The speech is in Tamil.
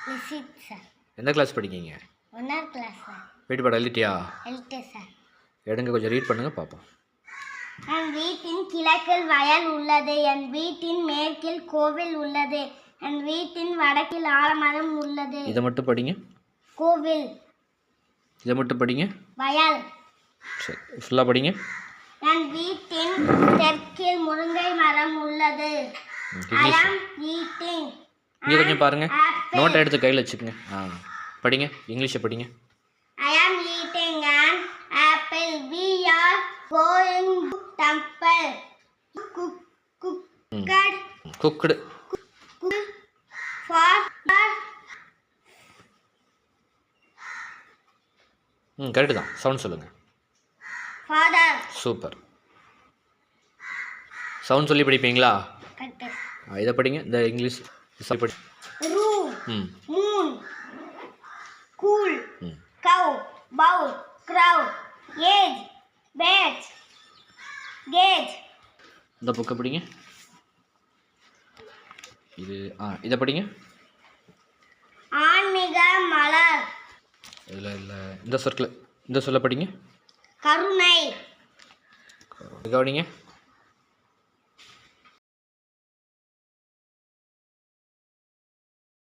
லிசிட் சார். எந்த கிளாஸ் படிக்கீங்க? 1வது கிளாஸ் சார். வீட்டு பாடம் எழுதிட்டியா? எழுதிட்டேன் சார். எடுங்க, கொஞ்சம் ரீட் பண்ணுங்க பார்ப்போம். என் வீட்டின் கிழக்கில் வயல் உள்ளது. என் வீட்டின் மேற்கில் கோவில் உள்ளது. என் வீட்டின் வடக்கில் ஆலமரம் உள்ளது. இதை மட்டும் படிங்க. கோவில். இதை மட்டும் படிங்க. வயல். சரி, ஃபுல்லாக படிங்க. என் வீட்டின் தெற்கில் முருங்கை மரம் உள்ளது. I am eating. இங்கே கொஞ்சம் பாருங்க, நோட்டை எடுத்து கையில் வச்சுக்கோங்க. படிங்க, இங்கிலீஷை படிங்க. I am eating an apple. We are going to temple. Cooked for correct தான். சவுண்ட் சொல்லுங்கள். father. சூப்பர். சவுண்ட் சொல்லி படிப்பீங்களா? இதை படிங்க. இந்த இங்கிலீஷ் படி. room, moon, cool, cow, bowl, crow, age, bed, gauge. இந்த புக்கை படிங்க. இதை படிங்க. ஆன்மீக மலர். இல்லை இந்த சொல்ல படிங்க. கருணை. கவனிங்க.